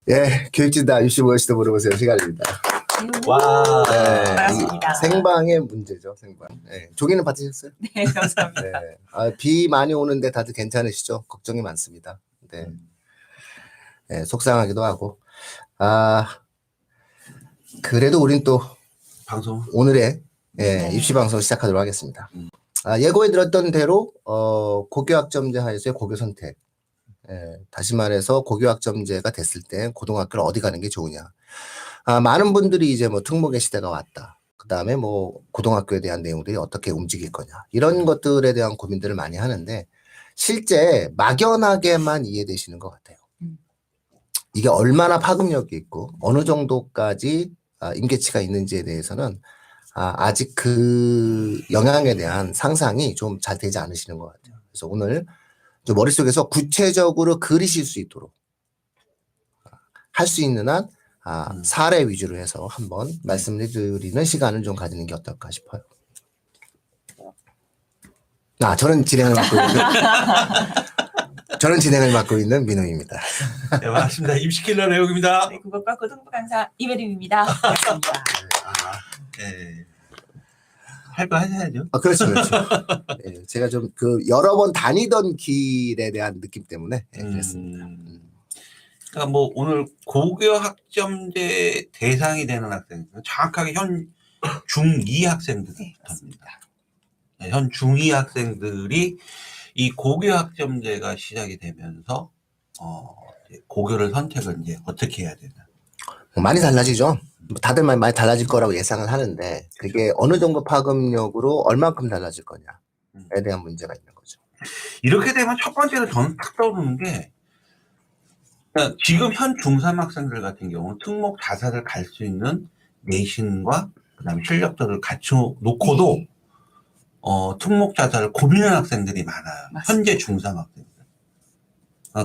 예, 교육진다 입시 무엇이든 물어보세요 시간입니다. 와, 네, 반갑습니다. 생방의 문제죠, 생방. 네, 조기는 받으셨어요? 네, 감사합니다. 네, 비 많이 오는데 다들 괜찮으시죠? 걱정이 많습니다. 네, 네, 속상하기도 하고. 그래도 우린 또 방송 오늘의 네. 입시 방송 시작하도록 하겠습니다. 예고해 드렸던 대로 고교학점제 하에서의 고교 선택. 다시 말해서 고교학점제가 됐을 때 고등학교를 어디 가는 게 좋으냐. 많은 분들이 이제 뭐 특목의 시대가 왔다. 그 다음에 뭐 고등학교에 대한 내용들이 어떻게 움직일 거냐. 이런 것들에 대한 고민들을 많이 하는데 실제 막연하게만 이해되시는 것 같아요. 이게 얼마나 파급력이 있고 어느 정도까지 임계치가 있는지에 대해서는 아직 그 영향에 대한 상상이 좀 잘 되지 않으시는 것 같아요. 그래서 오늘 좀 머릿속에서 구체적으로 그리실 수 있도록 할 수 있는 한 사례 위주로 해서 한번 말씀을 드리는 시간을 좀 가지는 게 어떨까 싶어요. 저는 진행을 맡고 있는 민호입니다. 네, 반갑습니다. 입시킬러 내용입니다. 네, 국어과 고등부 강사 이배림입니다. 반갑습니다. 네. 할 거 하셔야죠. 그렇죠. 네, 제가 좀 여러 번 다니던 길에 대한 느낌 때문에 그랬습니다. 그러니까 뭐 오늘 고교 학점제 대상이 되는 학생, 정확하게 현 중2 학생들입니다. 네, 현 중2 학생들이 이 고교 학점제가 시작이 되면서 이제 고교를 선택을 이제 어떻게 해야 되나? 많이 달라지죠. 다들 많이 달라질 거라고 예상을 하는데 그게 어느 정도 파급력으로 얼만큼 달라질 거냐에 대한 문제가 있는 거죠. 이렇게 되면 첫 번째로 저는 딱 떠오르는 게 그러니까 지금 현 중3 학생들 같은 경우는 특목 자사를 갈 수 있는 내신과 그다음에 실력들을 갖춰 놓고도 특목 자사를 고민하는 학생들이 많아요. 맞습니다. 현재 중3 학생들.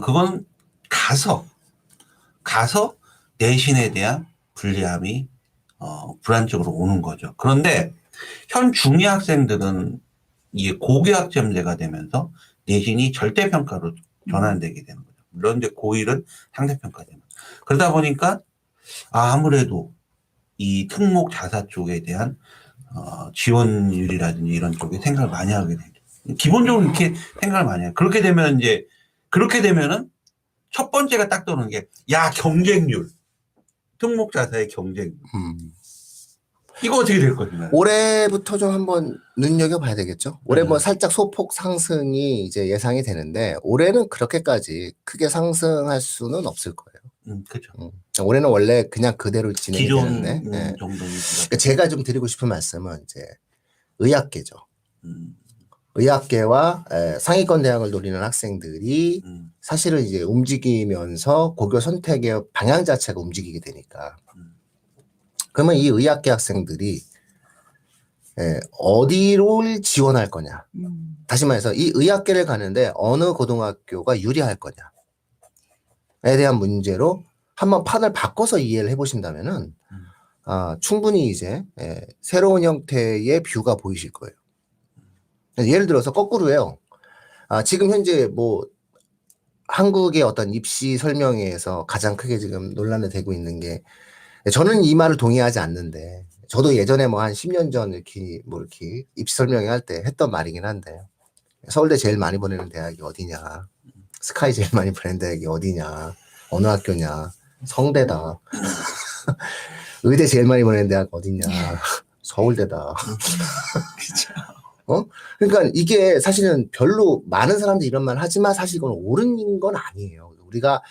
그건 가서 내신에 대한 불리함이 불안적으로 오는 거죠. 그런데 현 중2 학생들은 이게 고교학점제가 되면서 내신이 절대평가로 전환되게 되는 거죠. 물론 이제 고1은 상대평가되는. 그러다 보니까 아무래도 이 특목 자사 쪽에 대한 지원율이라든지 이런 쪽에 생각을 많이 하게 되죠. 기본적으로 이렇게 생각을 많이 해요. 그렇게 되면은 첫 번째가 딱 떠오르는 게 경쟁률. 특목 자사의 경쟁률. 이거 어떻게 될 거냐? 올해부터 좀 한번 눈여겨봐야 되겠죠. 올해 뭐 살짝 소폭 상승이 이제 예상이 되는데 올해는 그렇게까지 크게 상승할 수는 없을 거예요. 그렇죠. 올해는 원래 그냥 그대로 진행이 기존 되는데 정도니까. 제가 좀 드리고 싶은 말씀은 이제 의학계죠. 의학계와 상위권 대학을 노리는 학생들이 사실은 이제 움직이면서 고교 선택의 방향 자체가 움직이게 되니까 그러면 이 의학계 학생들이 어디로 지원할 거냐. 다시 말해서 이 의학계를 가는데 어느 고등학교가 유리할 거냐에 대한 문제로 한번 판을 바꿔서 이해를 해보신다면은 충분히 이제 새로운 형태의 뷰가 보이실 거예요. 예를 들어서 거꾸로요. 지금 현재 뭐 한국의 어떤 입시 설명회에서 가장 크게 지금 논란이 되고 있는 게 저는 이 말을 동의하지 않는데 저도 예전에 뭐 한 10년 전 이렇게 입시 설명회 할 때 했던 말이긴 한데 서울대 제일 많이 보내는 대학이 어디냐, 스카이 제일 많이 보내는 대학이 어디냐, 어느 학교냐, 성대다. 의대 제일 많이 보내는 대학 어디냐, 서울대다. 그러니까 이게 사실은 별로 많은 사람들이 이런 말 하지만 사실 이건 옳은 건 아니에요. 우리가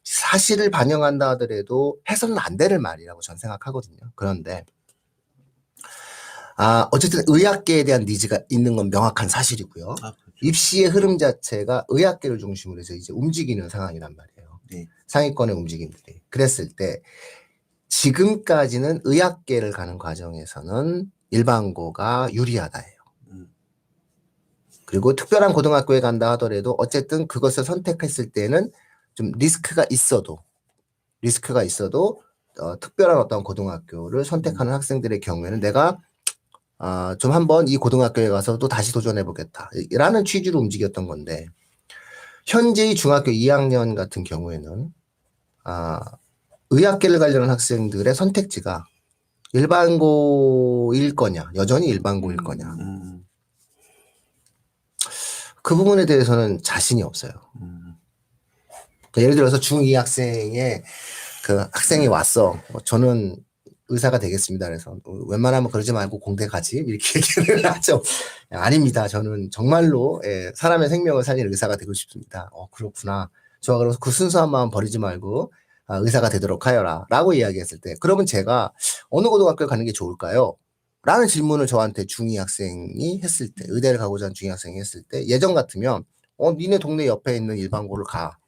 사실을 반영한다 하더라도 해서는 안 되는 말이라고 저는 생각하거든요. 그런데 어쨌든 의학계에 대한 니즈가 있는 건 명확한 사실이고요. 그렇죠. 입시의 흐름 자체가 의학계를 중심으로 해서 이제 움직이는 상황이란 말이에요. 네. 상위권의 움직임들이. 그랬을 때 지금까지는 의학계를 가는 과정에서는 일반고가 유리하다예요. 그리고 특별한 고등학교에 간다 하더라도 어쨌든 그것을 선택했을 때는 좀 리스크가 있어도 특별한 어떤 고등학교를 선택하는 학생들의 경우에는 내가 좀 한번 이 고등학교에 가서 또 다시 도전해보겠다 라는 취지로 움직였던 건데 현재의 중학교 2학년 같은 경우에는 의학계를 가려는 학생들의 선택지가 일반고일 거냐, 여전히 일반고일 거냐. 그 부분에 대해서는 자신이 없어요. 그러니까 예를 들어서 중2 학생의 그 학생이 왔어. 저는 의사가 되겠습니다. 그래서 웬만하면 그러지 말고 공대 가지 이렇게 얘기를 하죠. 아닙니다. 저는 정말로 사람의 생명을 살리는 의사가 되고 싶습니다. 그렇구나. 좋아. 그래서 그 순수한 마음 버리지 말고 의사가 되도록 하여라 라고 이야기했을 때, 그러면 제가 어느 고등학교에 가는 게 좋을까요? 라는 질문을 저한테 중2 학생이 했을 때, 의대를 가고자 하는 중2 학생이 했을 때, 예전 같으면 니네 동네 옆에 있는 일반고를 가.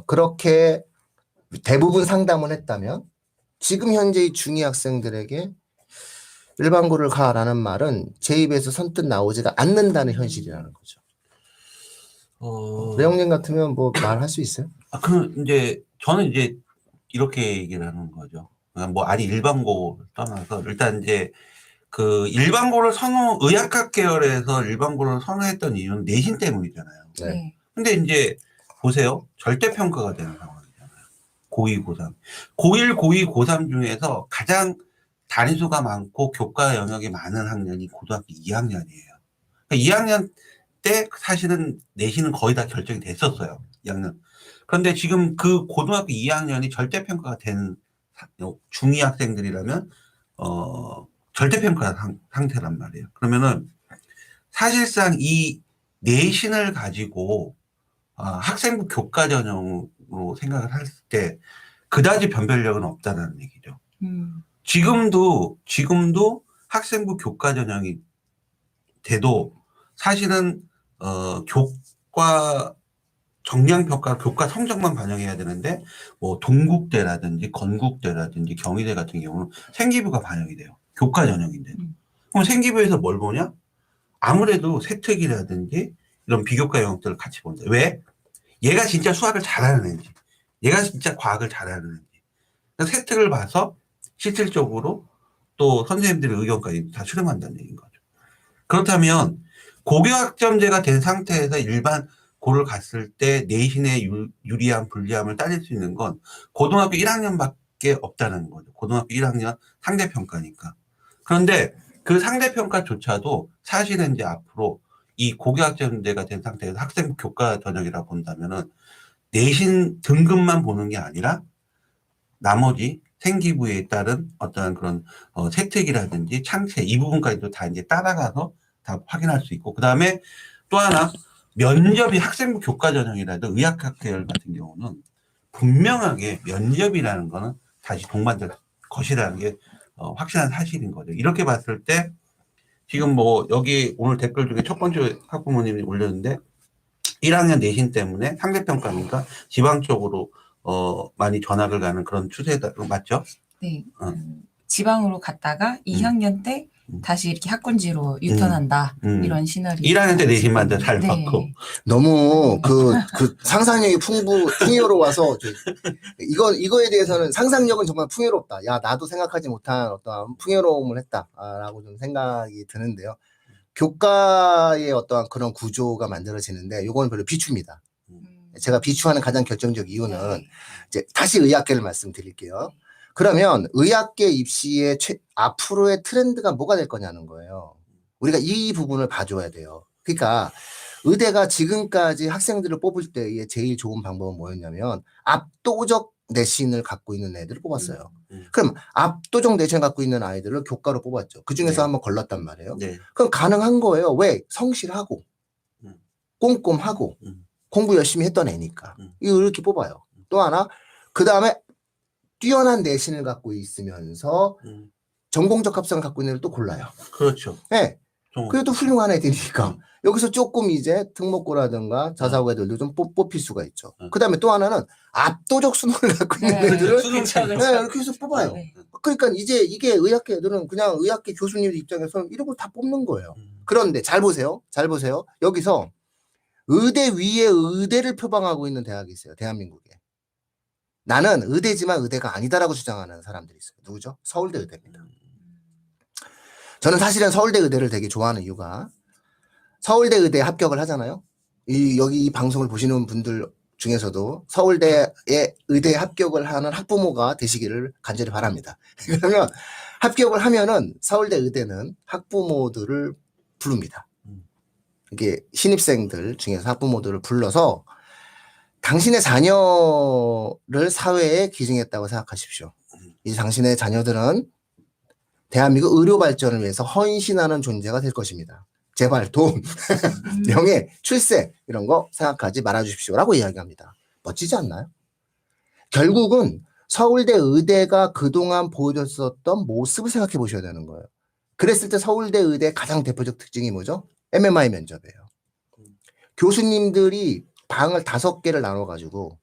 그렇게 대부분 상담을 했다면, 지금 현재 이 중2 학생들에게 일반고를 가라는 말은 제 입에서 선뜻 나오지가 않는다는 현실이라는 거죠. 내용님 같으면 뭐 말할 수 있어요? 그럼 이제 저는 이제 이렇게 얘기를 하는 거죠. 뭐 아니 일반고 떠나서 일단 이제 그 일반고를 의학학 계열에서 일반고를 선호했던 이유는 내신 때문이잖아요. 네. 근데 이제 보세요. 절대평가가 되는 상황이잖아요. 고2, 고3. 고1, 고2, 고3 중에서 가장 단위수가 많고 교과 영역이 많은 학년이 고등학교 2학년이에요. 그러니까 2학년 때 사실은 내신은 거의 다 결정이 됐었어요. 2학년. 그런데 지금 그 고등학교 2학년이 절대평가가 된 중2 학생들이라면, 절대평가 상태란 말이에요. 그러면은 사실상 이 내신을 가지고 학생부 교과 전형으로 생각을 할 때 그다지 변별력은 없다는 얘기죠. 지금도 학생부 교과 전형이 돼도 사실은 교과 정량평가, 교과 성적만 반영해야 되는데, 뭐, 동국대라든지, 건국대라든지, 경희대 같은 경우는 생기부가 반영이 돼요. 교과 전형인데. 그럼 생기부에서 뭘 보냐? 아무래도 세특이라든지, 이런 비교과 영역들을 같이 본다. 왜? 얘가 진짜 수학을 잘하는 애인지, 얘가 진짜 과학을 잘하는 애인지. 그러니까 세특을 봐서 실질적으로 또 선생님들의 의견까지 다 수렴한다는 얘기인 거죠. 그렇다면, 고교학점제가 된 상태에서 일반 고를 갔을 때 내신의 유리함, 불리함을 따질 수 있는 건 고등학교 1학년밖에 없다는 거죠. 고등학교 1학년 상대평가니까. 그런데 그 상대평가조차도 사실은 이제 앞으로 이 고교학점제가 된 상태에서 학생부 교과 전형이라고 본다면은 내신 등급만 보는 게 아니라 나머지 생기부에 따른 어떤 그런 세특이라든지 창체 이 부분까지도 다 이제 따라가서 다 확인할 수 있고, 그 다음에 또 하나 면접이 학생부 교과 전형이라도 의학학 계열 같은 경우는 분명하게 면접이라는 거는 다시 동반될 것이라는 게 확실한 사실인 거죠. 이렇게 봤을 때 지금 뭐 여기 오늘 댓글 중에 첫 번째 학부모님이 올렸는데 1학년 내신 때문에 상대평가니까 지방 쪽으로 많이 전학을 가는 그런 추세다. 맞죠? 네. 지방으로 갔다가 2학년 때 다시 이렇게 학군지로 유턴한다. 이런 시나리오. 1학년 때 내신만 더 잘 받고. 너무 그 상상력이 풍요로워서 이거에 대해서는 상상력은 정말 풍요롭다. 야, 나도 생각하지 못한 어떠한 풍요로움을 했다라고 좀 생각이 드는데요. 교과의 어떠한 그런 구조가 만들어지는데 이건 별로 비추입니다. 제가 비추하는 가장 결정적 이유는 이제 다시 의학계를 말씀드릴게요. 그러면 의학계 입시의 앞으로의 트렌드가 뭐가 될 거냐는 거예요. 우리가 이 부분을 봐줘야 돼요. 그러니까 의대가 지금까지 학생들을 뽑을 때의 제일 좋은 방법은 뭐였냐면 압도적 내신을 갖고 있는 애들을 뽑았어요. 그럼 압도적 내신을 갖고 있는 아이들을 교과로 뽑았죠. 그중에서 한번 걸렀단 말이에요. 그럼 가능한 거예요. 왜? 성실하고 꼼꼼하고 공부 열심히 했던 애니까. 이렇게 뽑아요. 또 하나, 그 다음에 뛰어난 내신을 갖고 있으면서 전공적 합성을 갖고 있는 애를 또 골라요. 그렇죠. 네. 그래도 훌륭한 애들이니까. 여기서 조금 이제 특목고라든가 자사고 애들도 좀 뽑힐 수가 있죠. 그 다음에 또 하나는 압도적 수능을 갖고 있는 애들을 이렇게 해서 뽑아요. 그러니까 이제 이게 의학계 애들은 그냥 의학계 교수님 입장에서는 이런 걸 다 뽑는 거예요. 그런데 잘 보세요. 잘 보세요. 여기서 의대 위에 의대를 표방하고 있는 대학이 있어요. 대한민국에. 나는 의대지만 의대가 아니다라고 주장하는 사람들이 있어요. 누구죠? 서울대 의대입니다. 저는 사실은 서울대 의대를 되게 좋아하는 이유가 서울대 의대에 합격을 하잖아요. 여기 이 방송을 보시는 분들 중에서도 서울대에 의대 합격을 하는 학부모가 되시기를 간절히 바랍니다. 그러면 합격을 하면은 서울대 의대는 학부모들을 부릅니다. 이게 신입생들 중에서 학부모들을 불러서 당신의 자녀를 사회에 기증했다고 생각하십시오. 이제 당신의 자녀들은 대한민국 의료 발전을 위해서 헌신하는 존재가 될 것입니다. 제발 돈, 명예, 출세 이런 거 생각하지 말아주십시오라고 이야기합니다. 멋지지 않나요? 결국은 서울대 의대가 그동안 보여줬었던 모습을 생각해 보셔야 되는 거예요. 그랬을 때 서울대 의대의 가장 대표적 특징이 뭐죠? MMI 면접이에요. 교수님들이 방을 5개를 나눠가지고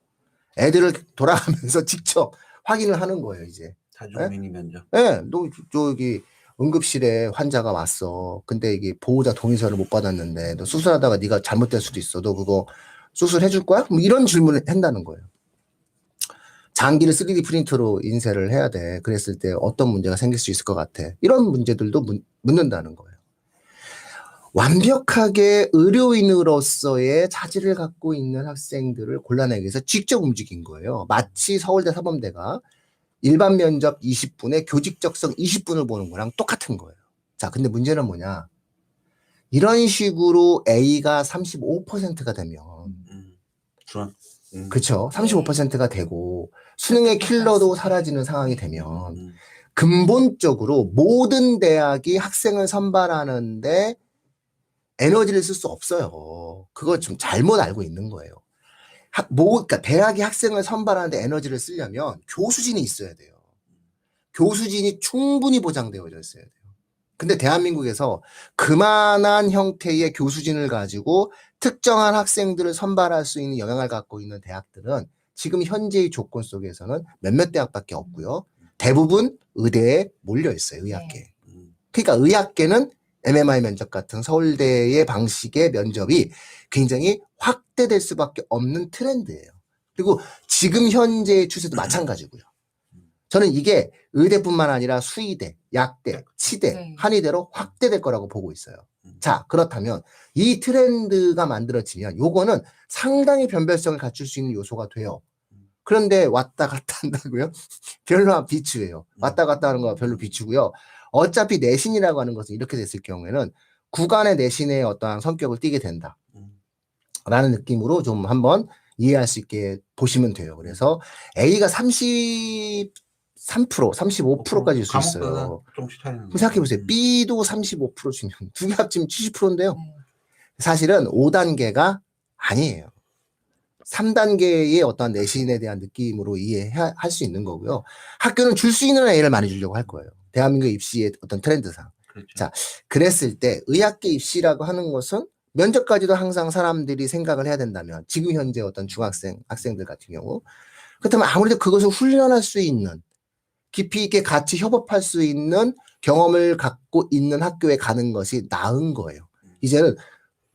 애들을 돌아가면서 직접 확인을 하는 거예요, 이제. 다중민의 면접. 네, 너 저기 응급실에 환자가 왔어. 근데 이게 보호자 동의서를 못 받았는데 너 수술하다가 네가 잘못될 수도 있어. 너 그거 수술해 줄 거야? 뭐 이런 질문을 한다는 거예요. 장기를 3D 프린터로 인쇄를 해야 돼. 그랬을 때 어떤 문제가 생길 수 있을 것 같아. 이런 문제들도 묻는다는 거예요. 완벽하게 의료인으로서의 자질을 갖고 있는 학생들을 골라내기 위해서 직접 움직인 거예요. 마치 서울대 사범대가 일반 면접 20분에 교직적성 20분을 보는 거랑 똑같은 거예요. 자, 근데 문제는 뭐냐? 이런 식으로 A가 35%가 되면, 그쵸? 35%가 되고, 수능의 킬러도 사라지는 상황이 되면, 근본적으로 모든 대학이 학생을 선발하는데 에너지를 쓸 수 없어요. 그거 좀 잘못 알고 있는 거예요. 그러니까 대학이 학생을 선발하는데 에너지를 쓰려면 교수진이 있어야 돼요. 교수진이 충분히 보장되어져 있어야 돼요. 근데 대한민국에서 그만한 형태의 교수진을 가지고 특정한 학생들을 선발할 수 있는 영향을 갖고 있는 대학들은 지금 현재의 조건 속에서는 몇몇 대학밖에 없고요. 대부분 의대에 몰려 있어요. 의학계. 그러니까 의학계는 MMI 면접 같은 서울대의 방식의 면접이 굉장히 확대될 수밖에 없는 트렌드예요. 그리고 지금 현재의 추세도 마찬가지고요. 저는 이게 의대뿐만 아니라 수의대, 약대, 치대, 한의대로 확대될 거라고 보고 있어요. 자, 그렇다면 이 트렌드가 만들어지면 요거는 상당히 변별성을 갖출 수 있는 요소가 돼요. 그런데 왔다 갔다 한다고요? 별로 비추예요. 왔다 갔다 하는 거 별로 비추고요. 어차피 내신이라고 하는 것은 이렇게 됐을 경우에는 구간의 내신의 어떠한 성격을 띠게 된다. 라는 느낌으로 좀 한번 이해할 수 있게 보시면 돼요. 그래서 A가 33%, 35%까지 일 수 있어요. 생각해보세요. B도 35%지면 두 개 합치면 70%인데요. 사실은 5단계가 아니에요. 3단계의 어떤 내신에 대한 느낌으로 이해할 수 있는 거고요. 학교는 줄 수 있는 A를 많이 주려고 할 거예요. 대한민국 입시의 어떤 트렌드상. 그렇죠. 자, 그랬을 때 의학계 입시라고 하는 것은 면접까지도 항상 사람들이 생각을 해야 된다면 지금 현재 어떤 학생들 같은 경우 그렇다면 아무래도 그것을 훈련할 수 있는 깊이 있게 같이 협업할 수 있는 경험을 갖고 있는 학교에 가는 것이 나은 거예요. 이제는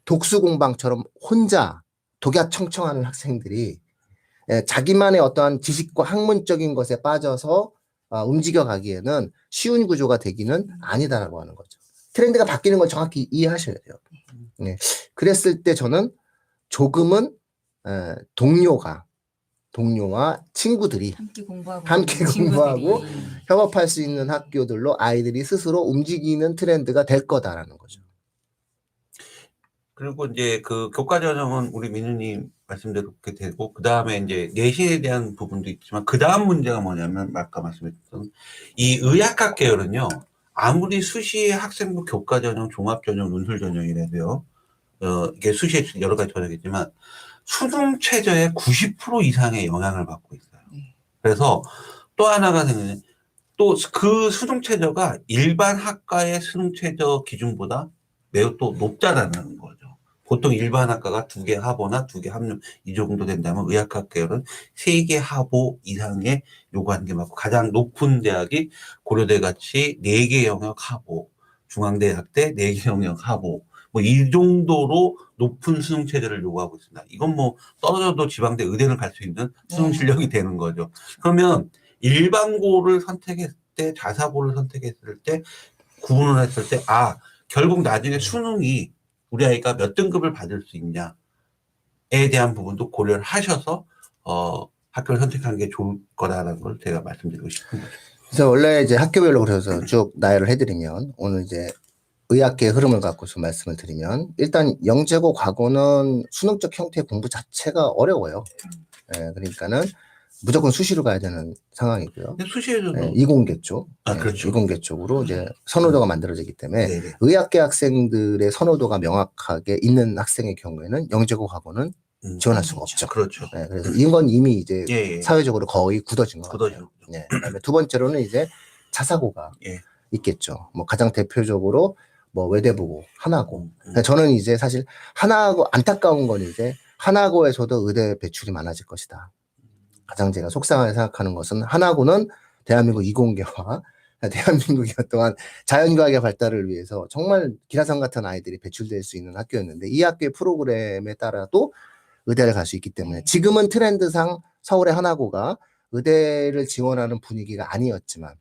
독수공방처럼 혼자 독야청청하는 학생들이 자기만의 어떠한 지식과 학문적인 것에 빠져서 움직여가기에는 쉬운 구조가 되기는 아니다라고 하는 거죠. 트렌드가 바뀌는 걸 정확히 이해하셔야 돼요. 네. 그랬을 때 저는 조금은 동료와 친구들이 함께 공부하고 협업할 수 있는 학교들로 아이들이 스스로 움직이는 트렌드가 될 거다라는 거죠. 그리고 이제 그 교과 전형은 우리 민우님 말씀대로 그렇게 되고, 그 다음에 이제 내신에 대한 부분도 있지만, 그 다음 문제가 뭐냐면, 아까 말씀했던 이 의학학 계열은요, 아무리 수시에 학생부 교과 전형, 종합 전형, 논술 전형이라도요, 이게 수시에 여러 가지 전형이지만, 수능 최저의 90% 이상의 영향을 받고 있어요. 그래서 또 하나가 생기는, 또 그 수능 최저가 일반 학과의 수능 최저 기준보다 매우 또 높다라는 거죠. 보통 일반 학과가 2개 하보나 2개 합류 이 정도 된다면 의학학 계열은 3개 하보 이상의 요구하는 게 맞고, 가장 높은 대학이 고려대 같이 4개 영역 하보, 중앙대학대 4개 영역 하보, 뭐 이 정도로 높은 수능 체제를 요구하고 있습니다. 이건 뭐 떨어져도 지방대 의대를 갈 수 있는 수능 실력이 되는 거죠. 그러면 일반고를 선택했을 때, 자사고를 선택했을 때, 구분을 했을 때, 결국 나중에 수능이 우리 아이가 몇 등급을 받을 수 있냐, 대한 부분도 고려를 하셔서 학교를 선택하는 게 좋을 거라는 걸 제가 말씀드리고 싶은 거죠. 그래서 원래 이제 학교별로 그래서 쭉 나열을 해드리면 오늘 이제 의학계의 흐름을 갖고 좀 말씀을 드리면 일단 영재고 과고는 수능적 형태의 공부 자체가 어려워요. 예, 그러니까는 무조건 수시로 가야 되는 상황이고요. 근데 수시에서도 예, 이공계 쪽, 그렇죠. 이공계 쪽으로 이제 선호도가 만들어지기 때문에 네네. 의학계 학생들의 선호도가 명확하게 있는 학생의 경우에는 영재고 과고는 지원할 수가 없죠. 그렇죠. 예, 그래서 이건 이미 이제 예. 사회적으로 거의 굳어진 것 같아요. 굳어져. 예, 그다음에 두 번째로는 이제 자사고가 예. 있겠죠. 뭐 가장 대표적으로 뭐 외대부고, 하나고. 음. 저는 이제 사실 하나고 안타까운 건 이제 하나고에서도 의대 배출이 많아질 것이다. 가장 제가 속상하게 생각하는 것은 하나고는 대한민국 이공계와 대한민국의 또한 자연과학의 발달을 위해서 정말 기라성 같은 아이들이 배출될 수 있는 학교였는데 이 학교의 프로그램에 따라도 의대를 갈 수 있기 때문에 지금은 트렌드상 서울의 하나고가 의대를 지원하는 분위기가 아니었지만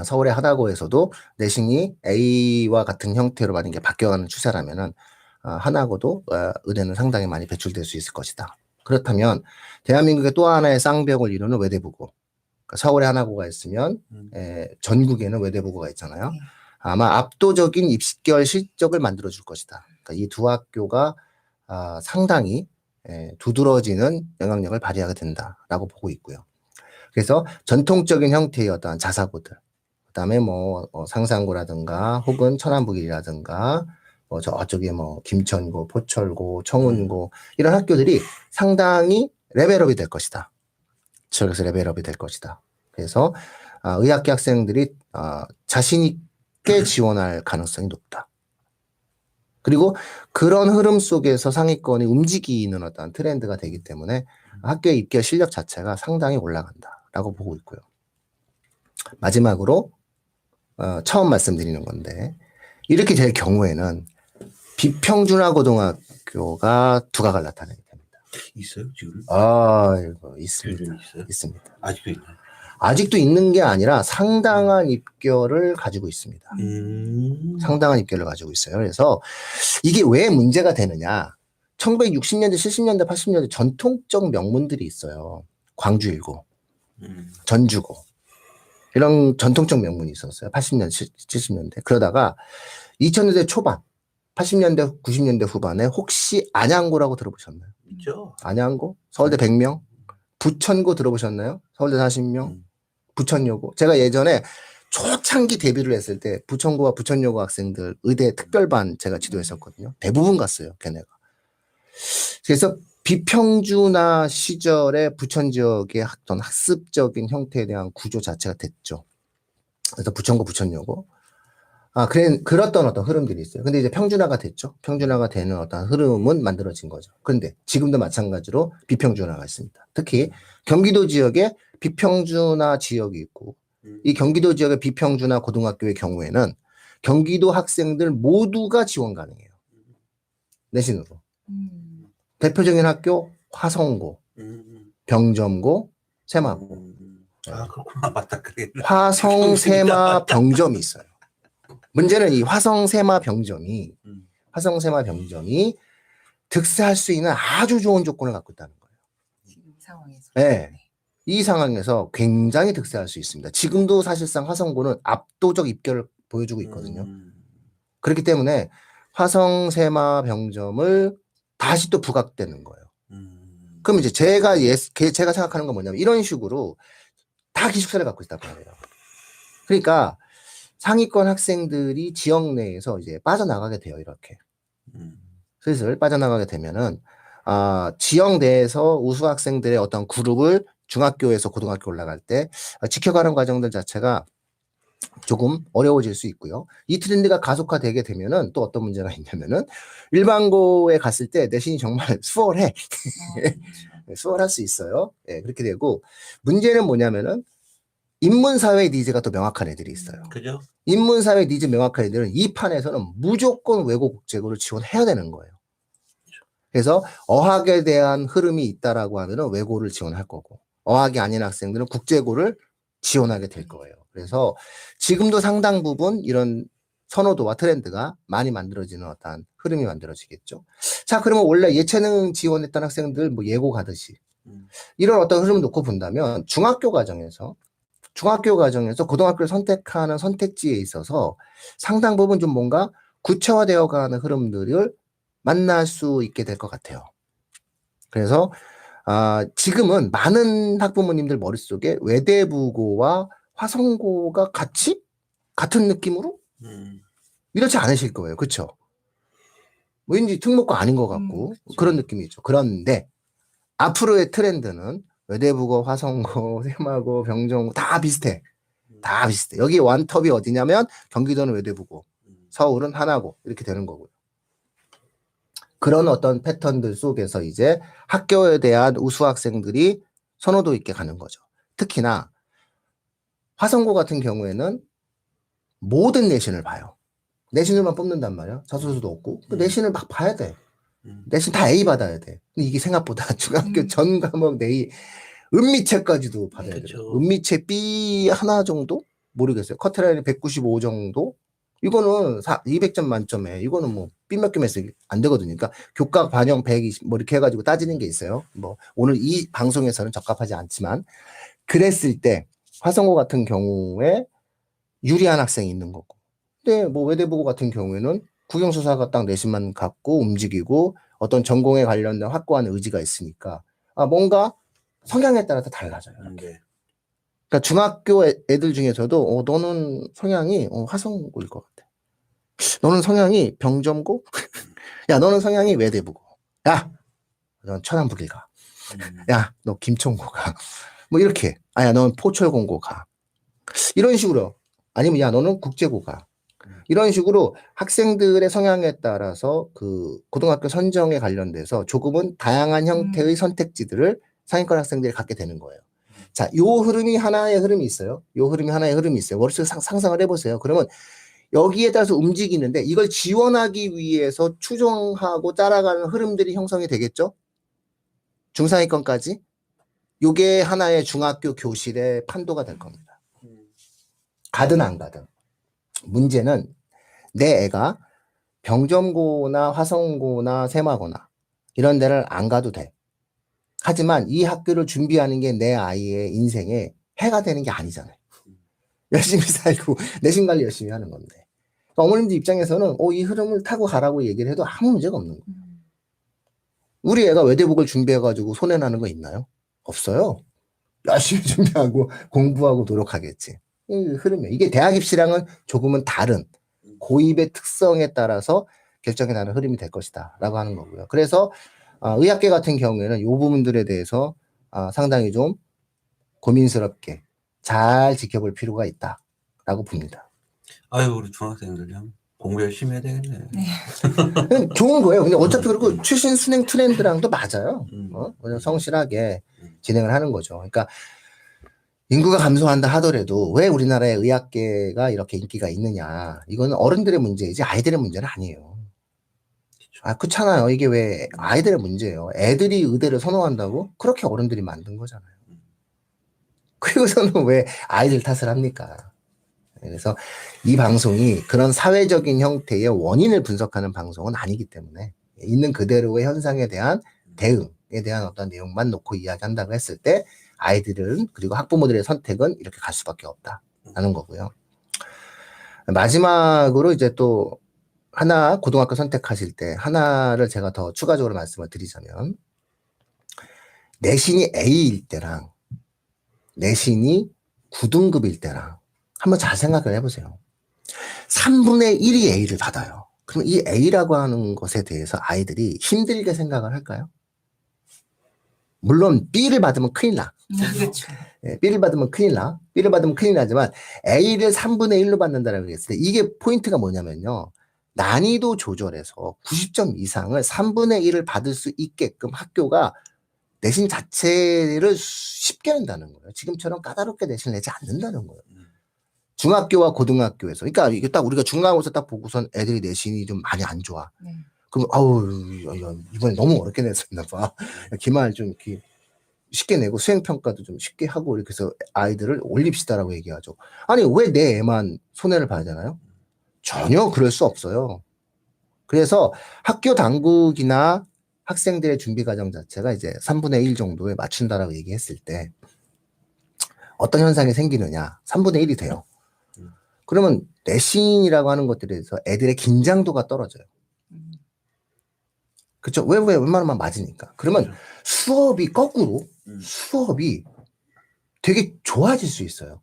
서울의 하나고에서도 내신이 A와 같은 형태로 만약에 바뀌어가는 추세라면은 하나고도 의대는 상당히 많이 배출될 수 있을 것이다. 그렇다면 대한민국의 또 하나의 쌍벽을 이루는 외대부고, 그러니까 서울에 하나고가 있으면 전국에는 외대부고가 있잖아요. 네. 아마 압도적인 입시결 실적을 만들어줄 것이다. 그러니까 이 두 학교가 상당히 두드러지는 영향력을 발휘하게 된다라고 보고 있고요. 그래서 전통적인 형태의 어떤 자사고들, 그다음에 뭐 상산고라든가 혹은 천안북일이라든가 뭐 저쪽에 뭐 김천고, 포철고, 청운고 이런 학교들이 상당히 레벨업이 될 것이다. 지역에서 레벨업이 될 것이다. 그래서 의학계 학생들이 자신 있게 지원할 가능성이 높다. 그리고 그런 흐름 속에서 상위권이 움직이는 어떤 트렌드가 되기 때문에 학교의 입결 실력 자체가 상당히 올라간다라고 보고 있고요. 마지막으로 처음 말씀드리는 건데 이렇게 될 경우에는 비평준화 고등학교가 두각을 나타내게 됩니다. 있어요 지금? 이거 있습니다. 요즘 있어요? 있습니다. 아직도 있나요? 아직도 있는 게 아니라 상당한 입결을 가지고 있습니다. 상당한 입결을 가지고 있어요. 그래서 이게 왜 문제가 되느냐? 1960년대, 70년대, 80년대 전통적 명문들이 있어요. 광주일고, 전주고 이런 전통적 명문이 있었어요. 80년대, 70년대. 그러다가 2000년대 초반, 80년대, 90년대 후반에 혹시 안양고라고 들어보셨나요? 있죠. 안양고? 서울대 100명? 부천고 들어보셨나요? 서울대 40명? 부천여고. 제가 예전에 초창기 데뷔를 했을 때 부천고와 부천여고 학생들 의대 특별반 제가 지도했었거든요. 대부분 갔어요, 걔네가. 그래서 비평준화 시절에 부천 지역의 어떤 학습적인 형태에 대한 구조 자체가 됐죠. 그래서 부천고, 부천여고. 그랬던 어떤 흐름들이 있어요. 근데 이제 평준화가 됐죠. 평준화가 되는 어떤 흐름은 만들어진 거죠. 그런데 지금도 마찬가지로 비평준화가 있습니다. 특히 경기도 지역에 비평준화 지역이 있고 이 경기도 지역의 비평준화 고등학교의 경우에는 경기도 학생들 모두가 지원 가능해요. 내신으로. 대표적인 학교 화성고, 병점고, 세마고. 그렇구나. 맞다. 그래. 화성, 세마, 병점이 있어요. 문제는 이 화성, 세마, 병점이 득세할 수 있는 아주 좋은 조건을 갖고 있다는 거예요. 지금 이 상황에서. 네. 이 상황에서 굉장히 득세할 수 있습니다. 지금도 사실상 화성고는 압도적 입결을 보여주고 있거든요. 그렇기 때문에 화성, 세마, 병점을 다시 또 부각되는 거예요. 그럼 이제 제가 생각하는 건 뭐냐면 이런 식으로 다 기숙사를 갖고 있단 말이에요. 그러니까 상위권 학생들이 지역 내에서 이제 빠져나가게 돼요, 이렇게. 슬슬 빠져나가게 되면은, 지역 내에서 우수 학생들의 어떤 그룹을 중학교에서 고등학교 올라갈 때 지켜가는 과정들 자체가 조금 어려워질 수 있고요. 이 트렌드가 가속화되게 되면은 또 어떤 문제가 있냐면은 일반고에 갔을 때 내신이 정말 수월해. 수월할 수 있어요. 네, 그렇게 되고 문제는 뭐냐면은 인문사회 니즈가 또 명확한 애들이 있어요. 그죠? 인문사회 니즈 명확한 애들은 이 판에서는 무조건 외고 국제고를 지원해야 되는 거예요. 그래서 어학에 대한 흐름이 있다라고 하면은 외고를 지원할 거고 어학이 아닌 학생들은 국제고를 지원하게 될 거예요. 그래서 지금도 상당 부분 이런 선호도와 트렌드가 많이 만들어지는 어떠한 흐름이 만들어지겠죠. 자, 그러면 원래 예체능 지원했던 학생들 뭐 예고 가듯이 음. 이런 어떤 흐름을 놓고 본다면 중학교 과정에서 고등학교를 선택하는 선택지에 있어서 상당 부분 좀 뭔가 구체화되어 가는 흐름들을 만날 수 있게 될 것 같아요. 그래서 지금은 많은 학부모님들 머릿속에 외대부고와 화성고가 같은 느낌으로 이렇지 않으실 거예요. 그렇죠? 왠지 특목고 아닌 것 같고 그쵸. 그런 느낌이죠. 그런데 앞으로의 트렌드는 외대부고, 화성고, 세마고, 병정고 다 비슷해. 다 비슷해. 여기 완톱이 어디냐면 경기도는 외대부고, 서울은 하나고 이렇게 되는 거고요. 그런 어떤 패턴들 속에서 이제 학교에 대한 우수 학생들이 선호도 있게 가는 거죠. 특히나 화성고 같은 경우에는 모든 내신을 봐요. 내신을만 뽑는단 말이야. 자소서도 없고. 그 내신을 막 봐야 돼. 내신 다 A 받아야 돼. 근데 이게 생각보다 중학교 전 과목 A 은미체까지도 받아야 돼요. 그쵸. 은미체 B 하나 정도? 모르겠어요. 커트라인이 195 정도? 이거는 200점 만점에 이거는 뭐 B 몇 개면서 안 되거든요. 그러니까 교과 반영 120 뭐 이렇게 해가지고 따지는 게 있어요. 뭐 오늘 이 방송에서는 적합하지 않지만 그랬을 때 화성고 같은 경우에 유리한 학생이 있는 거고. 근데 뭐 외대부고 같은 경우에는 국영수사가 딱 내신만 갖고 움직이고 어떤 전공에 관련된 확고한 의지가 있으니까 뭔가 성향에 따라서 달라져요. 네. 그러니까 중학교 애들 중에서도 너는 성향이 화성고일 것 같아. 너는 성향이 병점고? 야, 너는 성향이 외대부고. 야, 넌 천안북일 가. 야, 너 김천고 가. 뭐 이렇게. 야, 넌 포철공고 가. 이런 식으로. 아니면 야, 너는 국제고 가. 이런 식으로 학생들의 성향에 따라서 그 고등학교 선정에 관련돼서 조금은 다양한 형태의 선택지들을 상위권 학생들이 갖게 되는 거예요. 자, 요 흐름이 하나의 흐름이 있어요. 요 흐름이 하나의 흐름이 있어요. 머릿속에 상상을 해보세요. 그러면 여기에 따라서 움직이는데 이걸 지원하기 위해서 추종하고 따라가는 흐름들이 형성이 되겠죠? 중상위권까지? 요게 하나의 중학교 교실의 판도가 될 겁니다. 가든 안 가든. 문제는 내 애가 병점고나 화성고나 세마고나 이런 데를 안 가도 돼. 하지만 이 학교를 준비하는 게 내 아이의 인생에 해가 되는 게 아니잖아요. 열심히 살고 내신 관리 열심히 하는 건데. 그러니까 어머님들 입장에서는 이 흐름을 타고 가라고 얘기를 해도 아무 문제가 없는 거예요. 우리 애가 외대복을 준비해가지고 손해나는 거 있나요? 없어요. 열심히 준비하고 공부하고 노력하겠지. 이 흐름이에요. 이게 대학 입시랑은 조금은 다른 고입의 특성에 따라서 결정이 나는 흐름이 될 것이다 라고 하는 거고요. 그래서 의학계 같은 경우에는 이 부분들에 대해서 상당히 좀 고민스럽게 잘 지켜볼 필요가 있다라고 봅니다. 아유, 우리 중학생들이 공부 열심히 해야 되겠네. 좋은 거예요. 근데 어차피 그리고 출신 순행 트렌드랑도 맞아요. 그냥 성실하게 진행을 하는 거죠. 그러니까 인구가 감소한다 하더라도 왜 우리나라의 의학계가 이렇게 인기가 있느냐. 이거는 어른들의 문제이지 아이들의 문제는 아니에요. 그렇잖아요. 이게 왜 아이들의 문제예요. 애들이 의대를 선호한다고? 그렇게 어른들이 만든 거잖아요. 그리고서는 왜 아이들 탓을 합니까? 그래서 이 방송이 그런 사회적인 형태의 원인을 분석하는 방송은 아니기 때문에 있는 그대로의 현상에 대한 대응에 대한 어떤 내용만 놓고 이야기한다고 했을 때 아이들은 그리고 학부모들의 선택은 이렇게 갈 수밖에 없다라는 거고요. 마지막으로 이제 또 하나 고등학교 선택하실 때 하나를 제가 더 추가적으로 말씀을 드리자면 내신이 A일 때랑 내신이 9등급일 때랑 한번 잘 생각을 해보세요. 3분의 1이 A를 받아요. 그럼 이 A라고 하는 것에 대해서 아이들이 힘들게 생각을 할까요? 물론 B를 받으면 큰일 나. 그렇죠. B를 받으면 큰일 나. B를 받으면 큰일 나지만 A를 3분의 1로 받는다라고 했을 때 이게 포인트가 뭐냐면요. 난이도 조절해서 90점 이상을 3분의 1을 받을 수 있게끔 학교가 내신 자체를 쉽게 한다는 거예요. 지금처럼 까다롭게 내신을 내지 않는다는 거예요. 중학교와 고등학교에서. 그러니까 이게 딱 우리가 중간고사 딱 보고선 애들이 내신이 좀 많이 안 좋아. 그럼 이번에 너무 어렵게 냈었나 봐. 기말 좀 이렇게 쉽게 내고 수행평가도 좀 쉽게 하고 이렇게 해서 아이들을 올립시다라고 얘기하죠. 아니 왜 내 애만 손해를 봐야 되나요? 전혀 그럴 수 없어요. 그래서 학교 당국이나 학생들의 준비 과정 자체가 이제 3분의 1 정도에 맞춘다라고 얘기했을 때 어떤 현상이 생기느냐. 3분의 1이 돼요. 그러면 내신이라고 하는 것들에 대해서 애들의 긴장도가 떨어져요. 그쵸? 왜? 웬만하면 맞으니까. 그러면 수업이 거꾸로 수업이 되게 좋아질 수 있어요.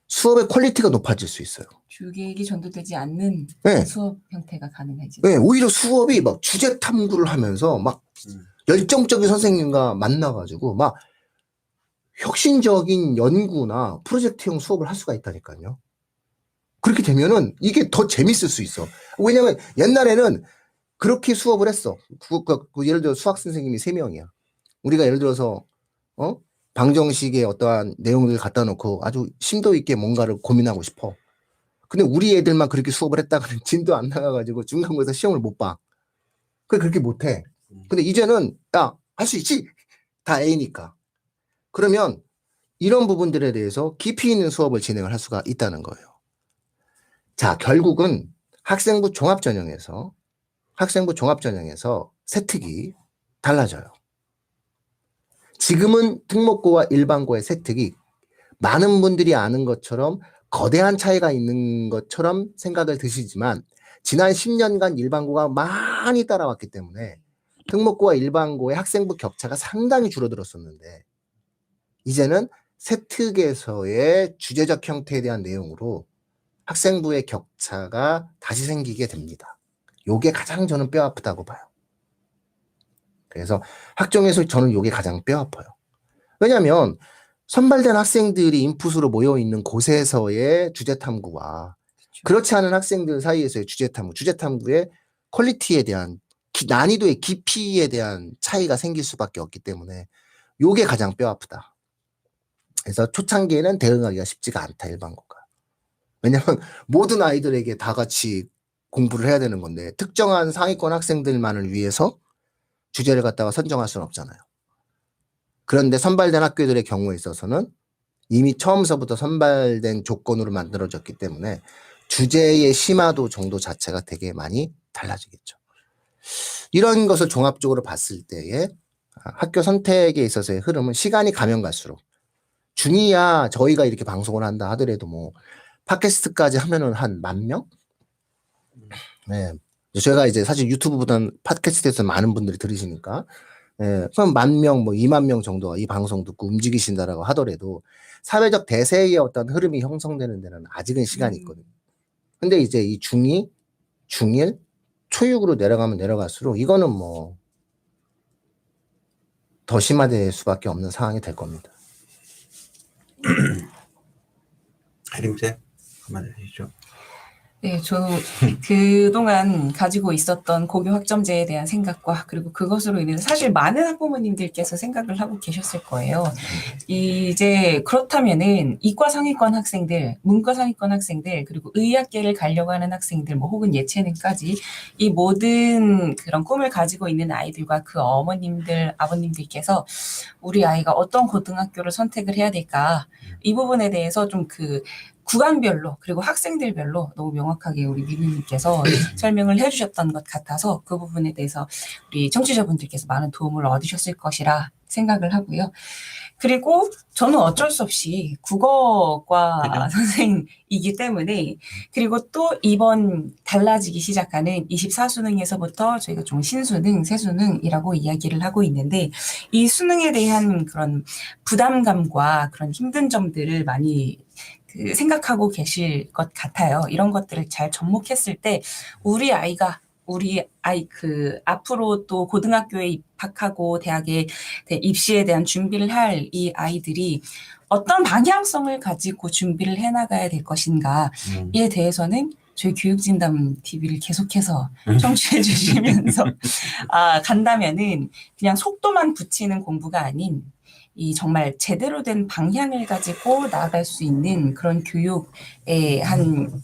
수업의 퀄리티가 높아질 수 있어요. 주객이 전도되지 않는 네. 수업 형태가 가능해지죠. 네, 오히려 수업이 막 주제 탐구를 하면서 막 열정적인 선생님과 만나가지고 막 혁신적인 연구나 프로젝트형 수업을 할 수가 있다니까요. 그렇게 되면은 이게 더 재밌을 수 있어. 왜냐면 옛날에는 그렇게 수업을 했어. 예를 들어 수학 선생님이 3명이야. 우리가 예를 들어서 방정식의 어떠한 내용을 갖다 놓고 아주 심도 있게 뭔가를 고민하고 싶어. 근데 우리 애들만 그렇게 수업을 했다가는 진도 안 나가가지고 중간고사 시험을 못 봐. 그렇게 못해. 근데 이제는 야, 할 수 있지? 다 A니까. 그러면 이런 부분들에 대해서 깊이 있는 수업을 진행을 할 수가 있다는 거예요. 자, 결국은 학생부 종합전형에서 세특이 달라져요. 지금은 특목고와 일반고의 세특이 많은 분들이 아는 것처럼 거대한 차이가 있는 것처럼 생각을 드시지만 지난 10년간 일반고가 많이 따라왔기 때문에 특목고와 일반고의 학생부 격차가 상당히 줄어들었었는데 이제는 세특에서의 주제적 형태에 대한 내용으로 학생부의 격차가 다시 생기게 됩니다. 요게 가장 저는 뼈 아프다고 봐요. 그래서 학종에서 저는 요게 가장 뼈 아파요. 왜냐하면 선발된 학생들이 인풋으로 모여있는 곳에서의 주제탐구와 그렇지 않은 학생들 사이에서의 주제탐구의 퀄리티에 대한 난이도의 깊이에 대한 차이가 생길 수밖에 없기 때문에 요게 가장 뼈 아프다. 그래서 초창기에는 대응하기가 쉽지가 않다, 일반고가. 왜냐하면 모든 아이들에게 다 같이 공부를 해야 되는 건데 특정한 상위권 학생들만을 위해서 주제를 갖다가 선정할 수는 없잖아요. 그런데 선발된 학교들의 경우에 있어서는 이미 처음서부터 선발된 조건으로 만들어졌기 때문에 주제의 심화도 정도 자체가 되게 많이 달라지겠죠. 이런 것을 종합적으로 봤을 때에 학교 선택에 있어서의 흐름은 시간이 가면 갈수록 중이야 저희가 이렇게 방송을 한다 하더라도 뭐 팟캐스트까지 하면은 한 10,000명? 네. 제가 이제 사실 유튜브보다는 팟캐스트에서 많은 분들이 들으시니까 예, 그럼 10,000명, 뭐 20,000명 정도가 이 방송 듣고 움직이신다라고 하더라도 사회적 대세의 어떤 흐름이 형성되는 데는 아직은 시간이 있거든요. 근데 이제 이 중2, 중1, 초육으로 내려가면 내려갈수록 이거는 뭐 더 심화될 수밖에 없는 상황이 될 겁니다. 혜림쌤 한마디 해주시죠. 네, 저 그동안 가지고 있었던 고교 학점제에 대한 생각과 그리고 그것으로 인해서 사실 많은 학부모님들께서 생각을 하고 계셨을 거예요. 이제 그렇다면은 이과 상위권 학생들, 문과 상위권 학생들, 그리고 의학계를 가려고 하는 학생들, 뭐 혹은 예체능까지 이 모든 그런 꿈을 가지고 있는 아이들과 그 어머님들, 아버님들께서 우리 아이가 어떤 고등학교를 선택을 해야 될까? 이 부분에 대해서 좀 그 구간별로 그리고 학생들별로 너무 명확하게 우리 미미님께서 설명을 해주셨던 것 같아서 그 부분에 대해서 우리 청취자분들께서 많은 도움을 얻으셨을 것이라 생각을 하고요. 그리고 저는 어쩔 수 없이 국어과 선생이기 때문에 그리고 또 이번 달라지기 시작하는 24수능에서부터 저희가 좀 신수능, 새수능이라고 이야기를 하고 있는데 이 수능에 대한 그런 부담감과 그런 힘든 점들을 많이 생각하고 계실 것 같아요. 이런 것들을 잘 접목했을 때 우리 아이 앞으로 또 고등학교에 입학하고 대학에 입시에 대한 준비를 할 이 아이들이 어떤 방향성을 가지고 준비를 해나가야 될 것인가에 대해서는 저희 교육진담 TV를 계속해서 청취해 주시면서 간다면은 그냥 속도만 붙이는 공부가 아닌 이 정말 제대로 된 방향을 가지고 나아갈 수 있는 그런 교육의 한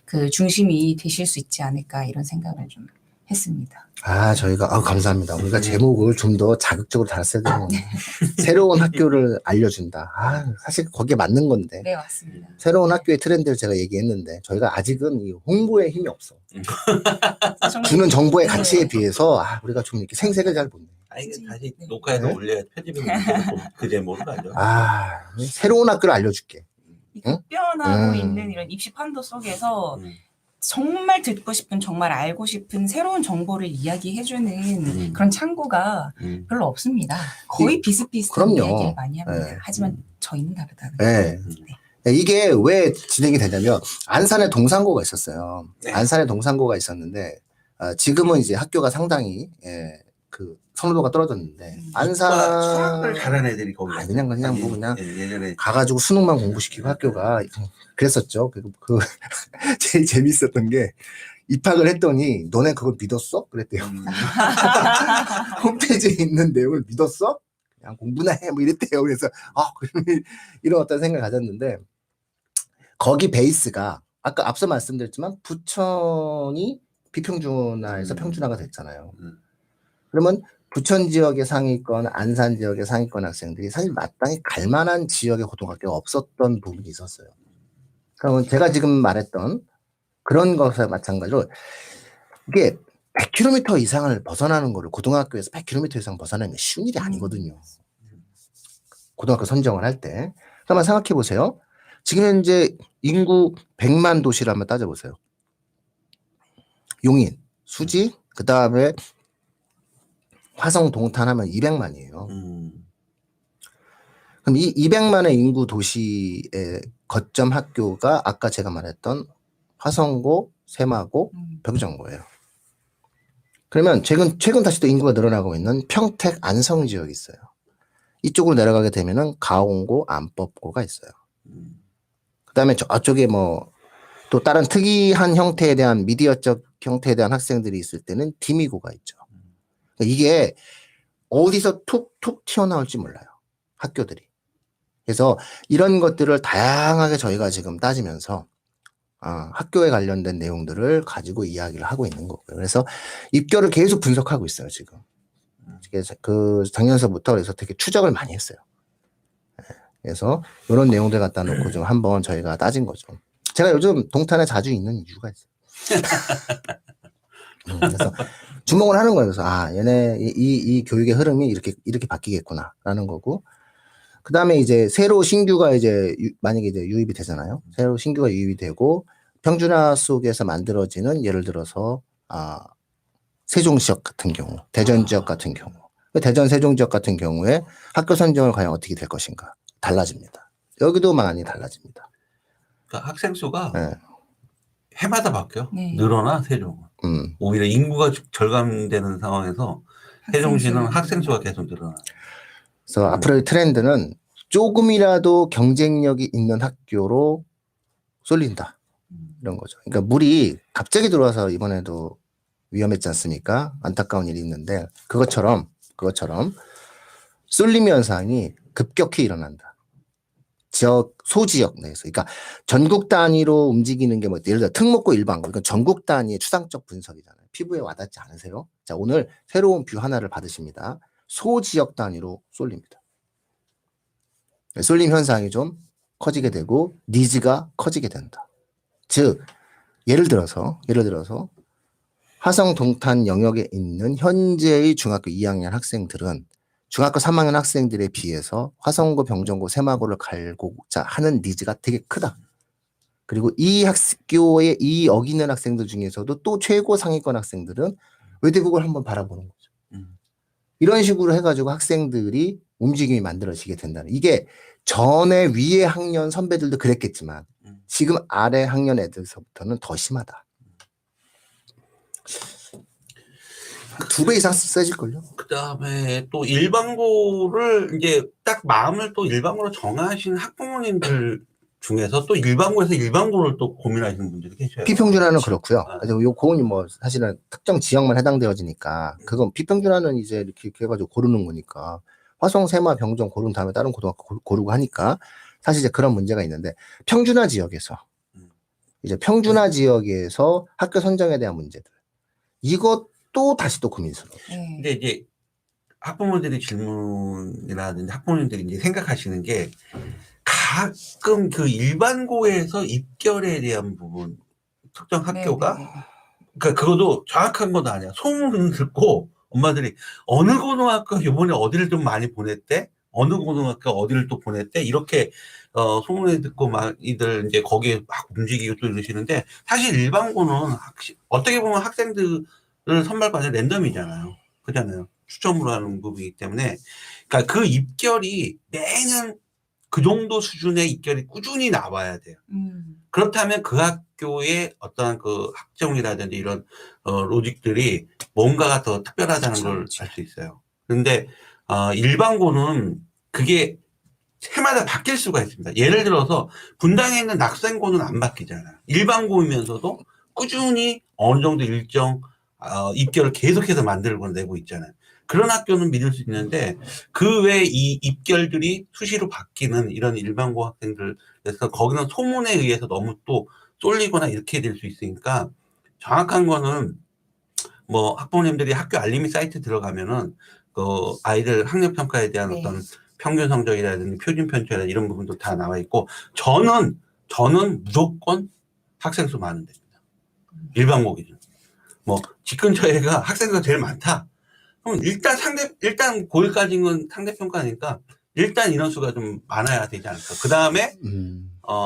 그 중심이 되실 수 있지 않을까 이런 생각을 좀 했습니다. 저희가 감사합니다. 우리가 제목을 좀 더 자극적으로 달았어야 되는데 새로운 학교를 알려준다. 사실 거기에 맞는 건데 네, 맞습니다. 새로운 학교의 트렌드를 제가 얘기했는데 저희가 아직은 이 홍보에 힘이 없어. 주는 정보의 네. 가치에 비해서 우리가 좀 이렇게 생색을 잘 못 내. 이게 다시 네. 녹화해서 네. 올려야 편집이 그 제목을 알죠. 새로운 학교를 알려줄게. 이 응? 급변하고 있는 이런 입시 판도 속에서 정말 듣고 싶은, 정말 알고 싶은 새로운 정보를 이야기해주는 그런 창구가 별로 없습니다. 거의 비슷비슷한 그럼요. 이야기를 많이 합니다. 네. 하지만 저희는 다르다는 네. 거죠. 이게 왜 진행이 되냐면 안산에 동산고가 있었어요. 네. 안산에 동산고가 있었는데 지금은 이제 학교가 상당히 그 선호도가 떨어졌는데 안산 수학을 잘하는 애들이 거기 그냥 뭐 그냥 예전에 가가지고 수능만 공부시키고 학교가 그랬었죠. 제일 재밌었던 게 입학을 했더니 너네 그걸 믿었어? 그랬대요. 홈페이지에 있는 내용을 믿었어? 그냥 공부나 해. 뭐 이랬대요. 그래서 이런 어떤 생각을 가졌는데 거기 베이스가 아까 앞서 말씀드렸지만 부천이 비평준화에서 평준화가 됐잖아요. 그러면 부천 지역의 상위권, 안산 지역의 상위권 학생들이 사실 마땅히 갈 만한 지역의 고등학교가 없었던 부분이 있었어요. 그러면 제가 지금 말했던 그런 것에 마찬가지로 이게 100km 이상을 벗어나는 거를 고등학교에서 100km 이상 벗어나는 게 쉬운 일이 아니거든요. 고등학교 선정을 할 때. 한번 생각해 보세요. 지금 현재 인구 100만 도시를 한번 따져보세요. 용인, 수지, 그 다음에 화성, 동탄 하면 200만이에요. 그럼 이 200만의 인구 도시의 거점 학교가 아까 제가 말했던 화성고, 세마고, 병정고예요. 그러면 최근 다시 또 인구가 늘어나고 있는 평택, 안성 지역이 있어요. 이쪽으로 내려가게 되면은 가온고, 안법고가 있어요. 그 다음에 저쪽에 또 다른 특이한 형태에 대한 미디어적 형태에 대한 학생들이 있을 때는 디미고가 있죠. 그러니까 이게 어디서 툭툭 튀어나올지 몰라요. 학교들이. 그래서 이런 것들을 다양하게 저희가 지금 따지면서 학교에 관련된 내용들을 가지고 이야기를 하고 있는 거고요. 그래서 입결을 계속 분석하고 있어요, 지금. 그 작년서부터 그래서 되게 추적을 많이 했어요. 그래서 이런 내용들 갖다 놓고 좀 한번 저희가 따진 거죠. 제가 요즘 동탄에 자주 있는 이유가 있어요. 그래서 주목을 하는 거예요. 그래서 얘네 이 교육의 흐름이 이렇게 바뀌겠구나라는 거고. 그 다음에 이제 새로 신규가 이제 만약에 이제 유입이 되잖아요. 새로 신규가 유입이 되고 평준화 속에서 만들어지는 예를 들어서 세종 지역 같은 경우, 대전 지역 같은 경우, 대전 세종 지역 같은 경우에 학교 선정을 과연 어떻게 될 것인가 달라집니다. 여기도 많이 달라집니다. 그러니까 학생 수가 네. 해마다 바뀌어. 네. 늘어나 세종은. 오히려 인구가 절감되는 상황에서 세종시는 학생 수가 계속 늘어나. 그래서 앞으로의 트렌드는 조금이라도 경쟁력이 있는 학교로 쏠린다. 이런 거죠. 그러니까 물이 갑자기 들어와서 이번에도 위험했지 않습니까? 안타까운 일이 있는데 그것처럼 쏠림 현상이 급격히 일어난다. 소지역 내에서. 그러니까 전국 단위로 움직이는 게 예를 들어 특목고 일반고. 그러니까 전국 단위의 추상적 분석이잖아요. 피부에 와닿지 않으세요? 자, 오늘 새로운 뷰 하나를 받으십니다. 소지역 단위로 쏠립니다. 쏠림 현상이 좀 커지게 되고 니즈가 커지게 된다. 즉 예를 들어서 화성 동탄 영역에 있는 현재의 중학교 2학년 학생들은 중학교 3학년 학생들에 비해서 화성고, 병정고, 세마고를 갈고자 하는 니즈가 되게 크다. 그리고 이 학교에 이 어기는 학생들 중에서도 또 최고 상위권 학생들은 외대국을 한번 바라보는 거죠. 이런 식으로 해가지고 학생들이 움직임이 만들어지게 된다는. 이게 전에 위에 학년 선배들도 그랬겠지만 지금 아래 학년 애들서부터는 더 심하다. 2배 이상 세질걸요? 그 다음에 또 일반고를 이제 딱 마음을 또 일반고로 정하신 학부모님들 중에서 또 일반고에서 일반고를 또 고민하시는 분들이 계셔요. 피평준화는 그렇고요. 요 고은이 사실은 특정 지역만 해당되어지니까 그건 피평준화는 이제 이렇게 해가지고 고르는 거니까 화성, 세마, 병정 고른 다음에 다른 고등학교 고르고 하니까 사실 이제 그런 문제가 있는데 평준화 지역에서 이제 평준화 지역에서 학교 선정에 대한 문제들 이것 또 다시 또 고민스러워. 네. 근데 이제 학부모들의 질문이라든지 학부모님들이 이제 생각하시는 게 가끔 그 일반고에서 입결에 대한 부분, 특정 학교가, 네, 네, 네. 그러니까 그것도 정확한 건 아니야. 소문을 듣고 엄마들이 어느 고등학교 이번에 어디를 좀 많이 보냈대? 어느 고등학교 어디를 또 보냈대? 이렇게 소문을 듣고 많이들 이제 거기에 막 움직이고 또 이러시는데, 사실 일반고는 어떻게 보면 학생들을 선발과정 랜덤이잖아요. 그잖아요. 추첨으로 하는 부분이기 때문에, 그러니까 그 입결이 매년 그 정도 수준의 입결이 꾸준히 나와야 돼요. 그렇다면 그 학교의 어떠한 그 학점이라든지 이런 로직들이 뭔가가 더 특별하다는 그쵸, 걸 그쵸. 알 수 있어요. 그런데 일반고는 그게 해마다 바뀔 수가 있습니다. 예를 들어서 분당에 있는 낙생고는 안 바뀌잖아요. 일반고이면서도 꾸준히 어느 정도 일정 입결을 계속해서 만들고 내고 있잖아요. 그런 학교는 믿을 수 있는데 그 외에 이 입결들이 수시로 바뀌는 이런 일반고 학생들에서 거기는 소문에 의해서 너무 또 쏠리거나 이렇게 될 수 있으니까, 정확한 거는 뭐 학부모님들이 학교 알림이 사이트 들어가면은 그 아이들 학력 평가에 대한 네. 어떤 평균 성적이라든지 표준 편차라든지 이런 부분도 다 나와 있고, 저는 무조건 학생 수 많은 데입니다. 일반고 기준. 뭐 집 근처에가 학생 수가 제일 많다. 그럼 일단 고1까지는 상대평가니까 일단 인원수가 좀 많아야 되지 않을까. 그 다음에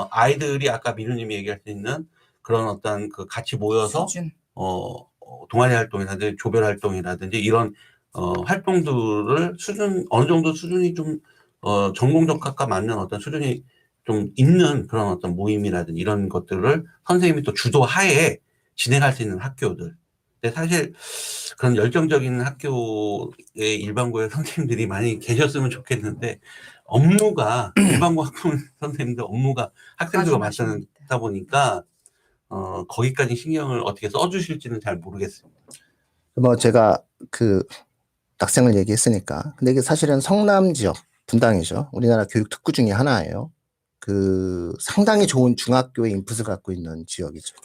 아이들이 아까 민우님이 얘기할 수 있는 그런 어떤 그 같이 모여서 수준. 동아리 활동이라든지 조별 활동이라든지 이런 활동들을 어느 정도 수준이 좀 전공 적합과 맞는 어떤 수준이 좀 있는 그런 어떤 모임이라든지 이런 것들을 선생님이 또 주도하에 진행할 수 있는 학교들. 근데 사실 그런 열정적인 학교의 일반고의 선생님들이 많이 계셨으면 좋겠는데, 업무가 일반고 학부모 선생님들 업무가 학생들과 맞다 보니까 거기까지 신경을 어떻게 써주실지는 잘 모르겠습니다. 뭐 제가 그 낙생을 얘기했으니까. 근데 이게 사실은 성남 지역, 분당이죠. 우리나라 교육 특구 중에 하나예요. 그 상당히 좋은 중학교의 인풋을 갖고 있는 지역이죠.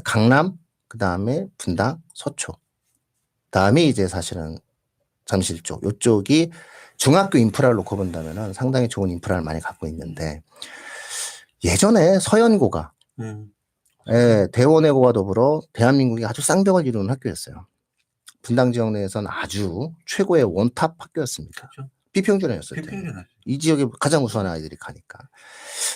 강남, 그 다음에 분당, 서초. 다음에 이제 사실은 잠실 쪽. 요쪽이 중학교 인프라를 놓고 본다면은 상당히 좋은 인프라를 많이 갖고 있는데, 예전에 서연고가 대원외고와 더불어 대한민국이 아주 쌍벽을 이루는 학교였어요. 분당 지역 내에서는 아주 최고의 원탑 학교였습니다. 그렇죠. 비평준화였을 때. 이 지역에 가장 우수한 아이들이 가니까.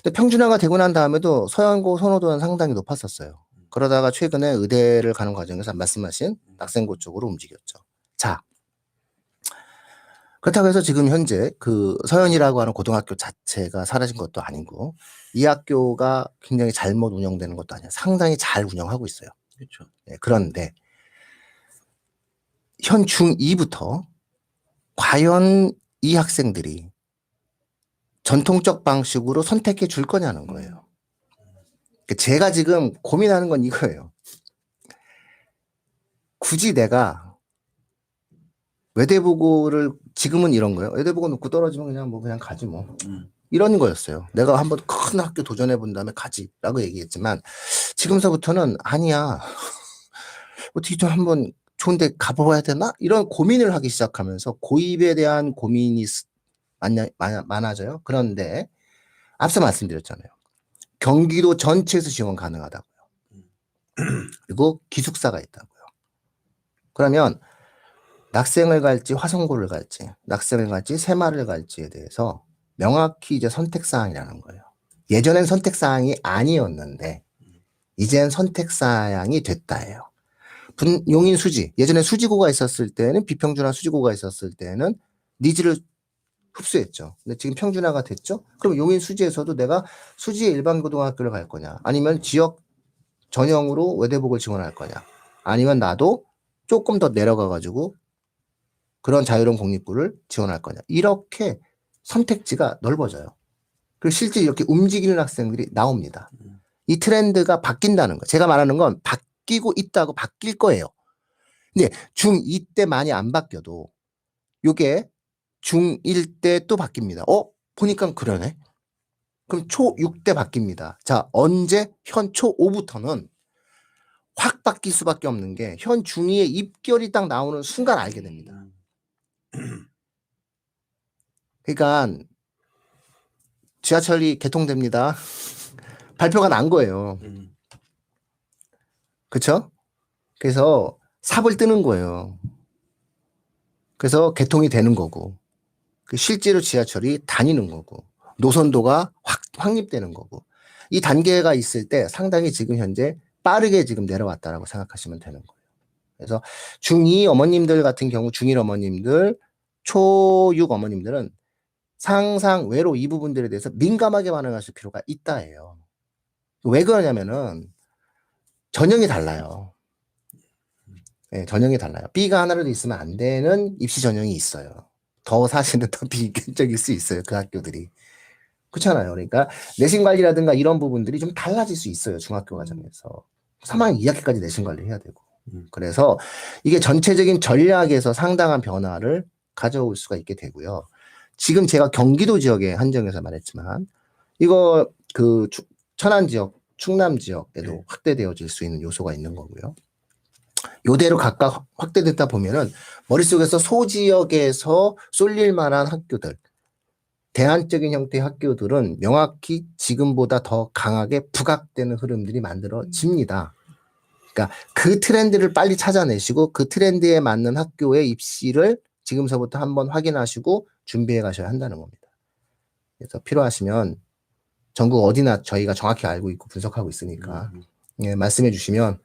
근데 평준화가 되고 난 다음에도 서연고 선호도는 상당히 높았었어요. 그러다가 최근에 의대를 가는 과정에서 말씀하신 낙생고 쪽으로 움직였죠. 자, 그렇다고 해서 지금 현재 그 서연이라고 하는 고등학교 자체가 사라진 것도 아니고, 이 학교가 굉장히 잘못 운영되는 것도 아니에요. 상당히 잘 운영하고 있어요. 그렇죠. 네, 그런데 현 중2부터 과연 이 학생들이 전통적 방식으로 선택해 줄 거냐는 거예요. 제가 지금 고민하는 건 이거예요. 굳이 내가 외대부고를 지금은 이런 거예요. 외대부고 놓고 떨어지면 그냥 가지 뭐. 이런 거였어요. 내가 한번 큰 학교 도전해 본 다음에 가지라고 얘기했지만, 지금서부터는 아니야. 어떻게 좀 한번 좋은데 가봐야 되나? 이런 고민을 하기 시작하면서 고입에 대한 고민이 많아져요. 그런데 앞서 말씀드렸잖아요. 경기도 전체에서 지원 가능하다고요. 그리고 기숙사가 있다고요. 그러면 낙생을 갈지 화성고를 갈지, 낙생을 갈지 새마를 갈지에 대해서 명확히 이제 선택사항이라는 거예요. 예전엔 선택사항이 아니었는데 이젠 선택사항이 됐다예요. 용인 수지, 예전에 수지고가 있었을 때는, 비평준화 수지고가 있었을 때는 니즈를 흡수했죠. 근데 지금 평준화가 됐죠. 그럼 용인 수지에서도 내가 수지의 일반 고등학교를 갈 거냐, 아니면 지역 전형으로 외대복을 지원할 거냐, 아니면 나도 조금 더 내려가 가지고 그런 자유로운 공립고를 지원할 거냐, 이렇게 선택지가 넓어져요. 그리고 실제 이렇게 움직이는 학생들이 나옵니다. 이 트렌드가 바뀐다는 거. 제가 말하는 건 바뀌고 있다고, 바뀔 거예요. 근데 중2 때 많이 안 바뀌어도 요게 중1 때 또 바뀝니다. 보니까 그러네. 그럼 초6 때 바뀝니다. 자, 언제? 현 초5부터는 확 바뀔 수밖에 없는 게 현 중위의 입결이 딱 나오는 순간 알게 됩니다. 그러니까 지하철이 개통됩니다. 발표가 난 거예요. 그렇죠? 그래서 삽을 뜨는 거예요. 그래서 개통이 되는 거고 실제로 지하철이 다니는 거고 노선도가 확립되는 거고 이 단계가 있을 때 상당히 지금 현재 빠르게 지금 내려왔다라고 생각하시면 되는 거예요. 그래서 중2 어머님들 같은 경우 중1 어머님들, 초6 어머님들은 상상 외로 이 부분들에 대해서 민감하게 반응하실 필요가 있다예요. 왜 그러냐면은 전형이 달라요. 네, 전형이 달라요. B가 하나라도 있으면 안 되는 입시 전형이 있어요. 더 사실은 더 비인격적일 수 있어요. 그 학교들이. 그렇잖아요. 그러니까 내신 관리라든가 이런 부분들이 좀 달라질 수 있어요. 중학교 과정에서. 3학년 2학기까지 내신 관리 해야 되고. 그래서 이게 전체적인 전략에서 상당한 변화를 가져올 수가 있게 되고요. 지금 제가 경기도 지역에 한정해서 말했지만 이거 그 천안 지역, 충남 지역에도 확대되어질 수 있는 요소가 있는 거고요. 요대로 각각 확대됐다 보면은 머릿속에서 소지역에서 쏠릴 만한 학교들, 대안적인 형태의 학교들은 명확히 지금보다 더 강하게 부각되는 흐름들이 만들어집니다. 그러니까 그 트렌드를 빨리 찾아내시고 그 트렌드에 맞는 학교의 입시를 지금서부터 한번 확인하시고 준비해 가셔야 한다는 겁니다. 그래서 필요하시면 전국 어디나 저희가 정확히 알고 있고 분석하고 있으니까 예, 말씀해 주시면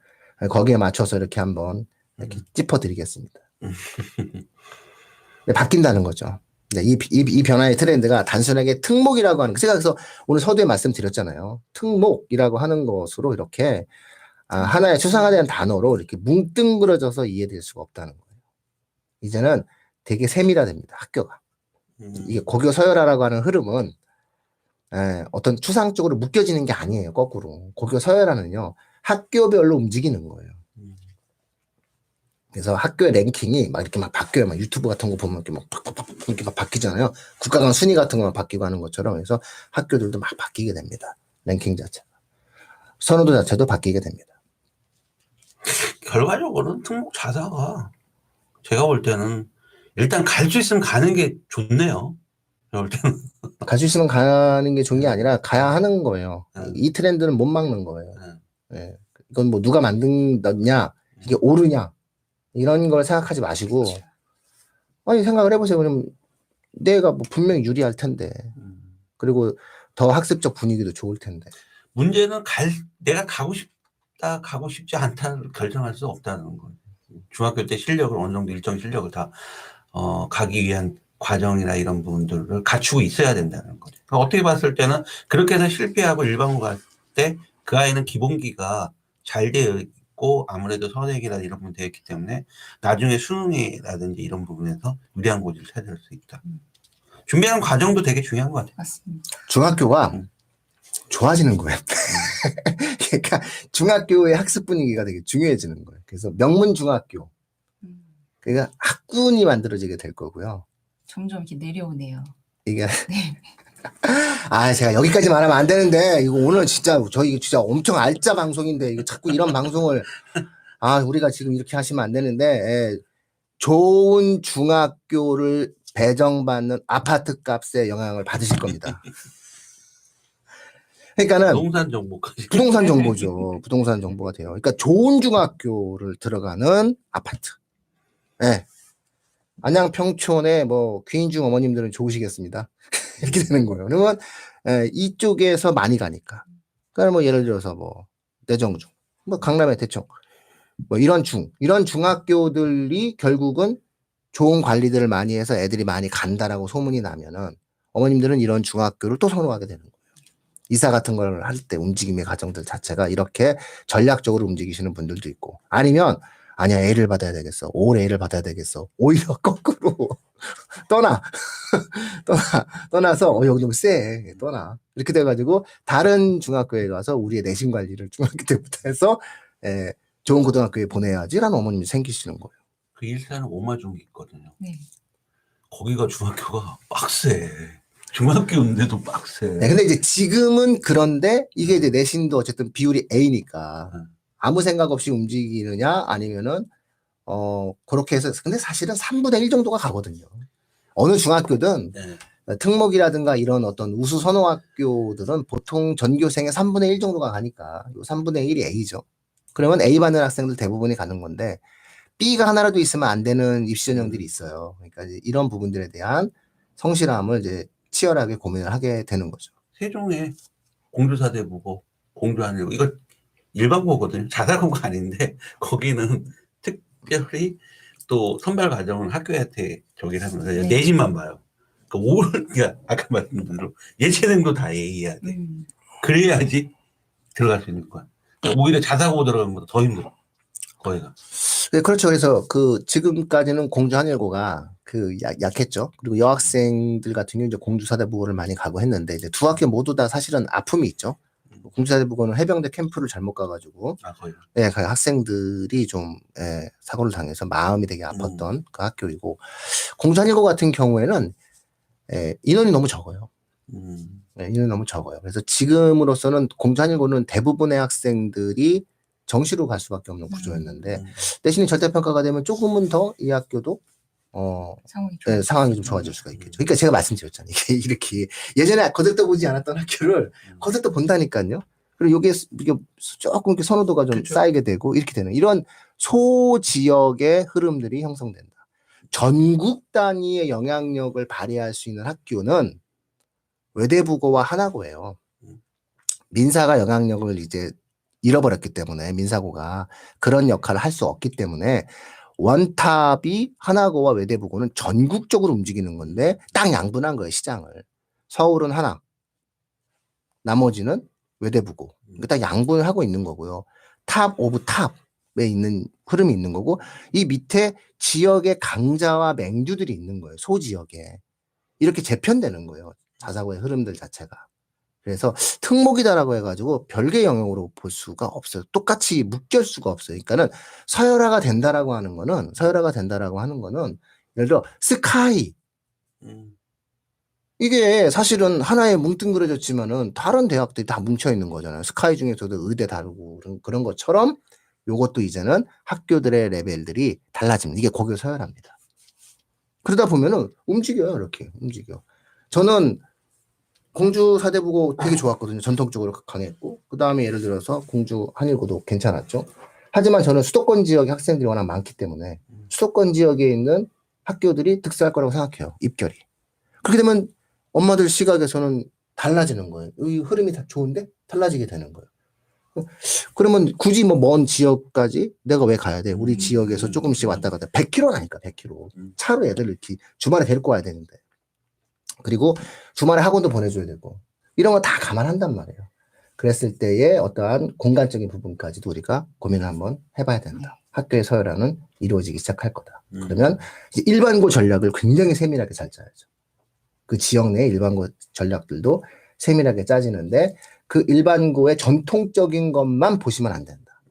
거기에 맞춰서 이렇게 한번 이렇게 짚어드리겠습니다. 네, 바뀐다는 거죠. 네, 이 변화의 트렌드가 단순하게 특목이라고 하는, 제가 그래서 오늘 서두에 말씀드렸잖아요. 특목이라고 하는 것으로 이렇게 하나의 추상화된 단어로 이렇게 뭉뚱그려져서 이해될 수가 없다는 거예요. 이제는 되게 세밀화됩니다. 학교가. 이게 고교 서열화라고 하는 흐름은 어떤 추상적으로 묶여지는 게 아니에요. 거꾸로. 고교 서열화는요. 학교별로 움직이는 거예요. 그래서 학교의 랭킹이 막 이렇게 막 바뀌어요. 막 유튜브 같은 거 보면 이렇게 막 이렇게 막 바뀌잖아요. 국가 간 순위 같은 거만 바뀌고 하는 것처럼. 그래서 학교들도 막 바뀌게 됩니다. 랭킹 자체가. 선호도 자체도 바뀌게 됩니다. 결과적으로는 특목 자사가 제가 볼 때는 일단 갈 수 있으면 가는 게 좋네요. 제가 볼 때는. 갈 수 있으면 가는 게 좋은 게 아니라 가야 하는 거예요. 이 트렌드는 못 막는 거예요. 예. 이건 뭐 누가 만든다냐, 이게 옳으냐, 이런 걸 생각하지 마시고, 아니, 생각을 해보세요. 그럼 내가 뭐 분명히 유리할 텐데, 그리고 더 학습적 분위기도 좋을 텐데. 문제는 내가 가고 싶다, 가고 싶지 않다를 결정할 수 없다는 거예요. 중학교 때 실력을 어느 정도 일정 실력을 다 가기 위한 과정이나 이런 부분들을 갖추고 있어야 된다는 거죠. 그러니까 어떻게 봤을 때는 그렇게 해서 실패하고 일반고 갈 때 그 아이는 기본기가 잘 되어 있고 아무래도 선행이나 이런 부분이 되어 있기 때문에 나중에 수능이라든지 이런 부분에서 유리한 고지를 찾을 수 있다. 준비하는 과정도 되게 중요한 것 같아요. 맞습니다. 중학교가 좋아지는 거예요. 그러니까 중학교의 학습 분위기가 되게 중요해지는 거예요. 그래서 명문 중학교. 그러니까 학군이 만들어지게 될 거고요. 점점 이렇게 내려오네요. 이게 제가 여기까지 말하면 안 되는데 이거 오늘 진짜 저희 진짜 엄청 알짜 방송인데 이거 자꾸 이런 방송을 우리가 지금 이렇게 하시면 안 되는데 좋은 중학교를 배정받는 아파트 값에 영향을 받으실 겁니다. 그러니까는 부동산 정보까지. 부동산 정보죠. 부동산 정보가 돼요. 그러니까 좋은 중학교를 들어가는 아파트. 네. 안양 평촌의 뭐 귀인중 어머님들은 좋으시겠습니다. 이렇게 되는 거예요. 그러면 이쪽에서 많이 가니까. 그러니까 뭐 예를 들어서 뭐 내정중, 뭐 강남의 대청, 뭐 이런 중학교들이 결국은 좋은 관리들을 많이 해서 애들이 많이 간다라고 소문이 나면은 어머님들은 이런 중학교를 또 선호하게 되는 거예요. 이사 같은 걸 할 때 움직임의 과정들 자체가 이렇게 전략적으로 움직이시는 분들도 있고, 아니면 아니야, A를 받아야 되겠어. 올 A를 받아야 되겠어. 오히려 거꾸로 떠나서 여기 좀 세. 떠나. 이렇게 돼가지고 다른 중학교에 가서 우리의 내신 관리를 중학교 때부터 해서 좋은 고등학교에 보내야지라는 어머님이 생기시는 거예요. 그 일산은 오마중이 있거든요. 네. 거기가 중학교가 빡세. 중학교인데도 빡세. 네, 근데 이제 지금은 그런데 이게 이제 내신도 어쨌든 비율이 A니까 아무 생각 없이 움직이느냐 아니면은 그렇게 해서 근데 사실은 3분의 1 정도가 가거든요. 어느 중학교든 네. 특목이라든가 이런 어떤 우수 선호학교들은 보통 전교생의 3분의 1 정도가 가니까 요 3분의 1이 A죠. 그러면 A 받는 학생들 대부분이 가는 건데 B가 하나라도 있으면 안 되는 입시 전형들이 있어요. 그러니까 이제 이런 부분들에 대한 성실함을 이제 치열하게 고민을 하게 되는 거죠. 세종에 공주사대부고 공주하늘고 이거 일반고거든요. 자사고가 아닌데 거기는 특별히 또 선발 과정을 학교한테 저기를 하면서 네. 내신만 봐요. 그러니까 아까 말씀드린 대로 예체능도 다 A해야 돼. 그래야지 들어갈 수 있는 거야. 그러니까 오히려 자사고 들어가는 것보다 더 힘들어. 거기가. 네, 그렇죠. 그래서 지금까지는 공주 한일고가 약했죠. 그리고 여학생들 같은 경우 이제 공주사대부고를 많이 가고 했는데 이제 두 학교 모두 다 사실은 아픔이 있죠. 공주사대부고는 해병대 캠프를 잘못 가가지고 거기가. 예, 그 학생들이 좀 사고를 당해서 마음이 되게 아팠던 그 학교이고 공주 한일고 같은 경우에는 인원이 너무 적어요. 인원이 너무 적어요. 그래서 지금으로서는 공주 한일고는 대부분의 학생들이 정시로 갈 수밖에 없는 구조였는데 대신에 절대평가가 되면 조금은 더 이 학교도 상황이 좀 좋아질 수가 있겠죠. 그러니까 제가 말씀드렸잖아요. 이게 이렇게 예전에 거들떠 보지 않았던 학교를 거들떠 본다니까요. 그리고 이게 조금 이렇게 선호도가 좀 그렇죠. 쌓이게 되고 이렇게 되는 이런 소지역의 흐름들이 형성된다. 전국 단위의 영향력을 발휘할 수 있는 학교는 외대부고와 하나고예요. 민사가 영향력을 이제 잃어버렸기 때문에 민사고가 그런 역할을 할 수 없기 때문에 원탑이 하나고와 외대부고는 전국적으로 움직이는 건데 딱 양분한 거예요, 시장을. 서울은 하나, 나머지는 외대부고. 그러니까 딱 양분을 하고 있는 거고요. 탑 오브 탑에 있는 흐름이 있는 거고 이 밑에 지역의 강자와 맹주들이 있는 거예요, 소지역에. 이렇게 재편되는 거예요, 자사고의 흐름들 자체가. 그래서 특목이다라고 해가지고 별개 영역으로 볼 수가 없어요. 똑같이 묶일 수가 없어요. 그러니까는 서열화가 된다라고 하는 거는 예를 들어 스카이 이게 사실은 하나에 뭉뚱그려졌지만은 다른 대학들이 다 뭉쳐 있는 거잖아요. 스카이 중에서도 의대 다르고 그런 것처럼 요것도 이제는 학교들의 레벨들이 달라집니다. 이게 고교 서열화입니다. 그러다 보면은 움직여요. 이렇게 움직여. 저는 공주 사대부고 되게 좋았거든요. 전통적으로 강했고 그 다음에 예를 들어서 공주 한일고도 괜찮았죠. 하지만 저는 수도권 지역의 학생들이 워낙 많기 때문에 수도권 지역에 있는 학교들이 득세할 거라고 생각해요. 입결이. 그렇게 되면 엄마들 시각에서는 달라지는 거예요. 이 흐름이 다 좋은데 달라지게 되는 거예요. 그러면 굳이 뭐 먼 지역까지 내가 왜 가야 돼? 우리 지역에서 조금씩 왔다 갔다 100km라니까 100km. 차로 애들 이렇게 주말에 데리고 와야 되는데. 그리고 주말에 학원도 보내줘야 되고 이런 거 다 감안한단 말이에요. 그랬을 때의 어떠한 공간적인 부분까지도 우리가 고민을 한번 해봐야 된다. 학교의 서열화는 이루어지기 시작할 거다. 그러면 이제 일반고 전략을 굉장히 세밀하게 잘 짜야죠. 그 지역 내 일반고 전략들도 세밀하게 짜지는데 그 일반고의 전통적인 것만 보시면 안 된다.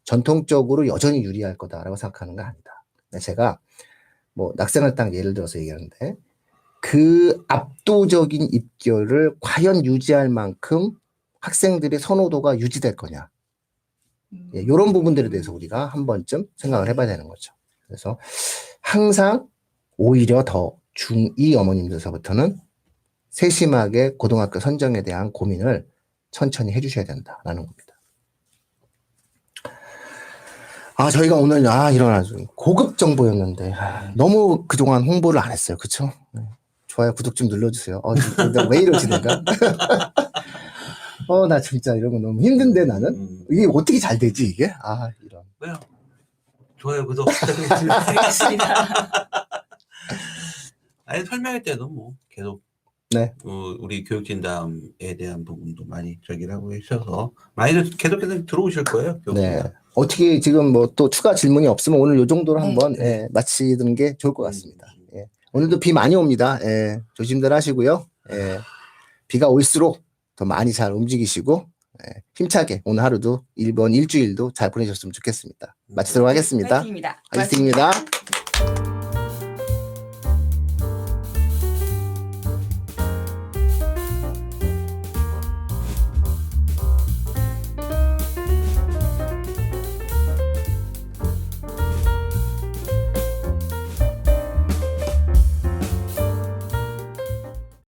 전통적으로 여전히 유리할 거다라고 생각하는 거 아니다. 제가 뭐 낙생을 딱 예를 들어서 얘기하는데 그 압도적인 입결을 과연 유지할 만큼 학생들의 선호도가 유지될 거냐. 이런 부분들에 대해서 우리가 한 번쯤 생각을 해봐야 되는 거죠. 그래서 항상 오히려 더 중2 어머님들서부터는 세심하게 고등학교 선정에 대한 고민을 천천히 해주셔야 된다라는 겁니다. 저희가 오늘 이런 아주 고급 정보였는데 너무 그동안 홍보를 안 했어요. 그쵸? 좋아요, 구독 좀 눌러주세요. 왜 이러지 내가? 나 진짜 이런 거 너무 힘든데 나는? 이게 어떻게 잘 되지 이게? 이런. 왜요? 좋아요, 구독. 알겠습니다. 아니, 설명할 때도 뭐 계속 네. 우리 교육진담에 대한 부분도 많이 저기를 하고 있어서 많이들 계속해서 들어오실 거예요. 네. 어떻게 지금 뭐 또 추가 질문이 없으면 오늘 요 정도로 네. 한번 마치는 게 좋을 것 같습니다. 오늘도 비 많이 옵니다. 조심들 하시고요. 비가 올수록 더 많이 잘 움직이시고 힘차게 오늘 하루도 이번 일주일도 잘 보내셨으면 좋겠습니다. 마치도록 하겠습니다. 화이팅입니다. 화이팅입니다. 고맙습니다.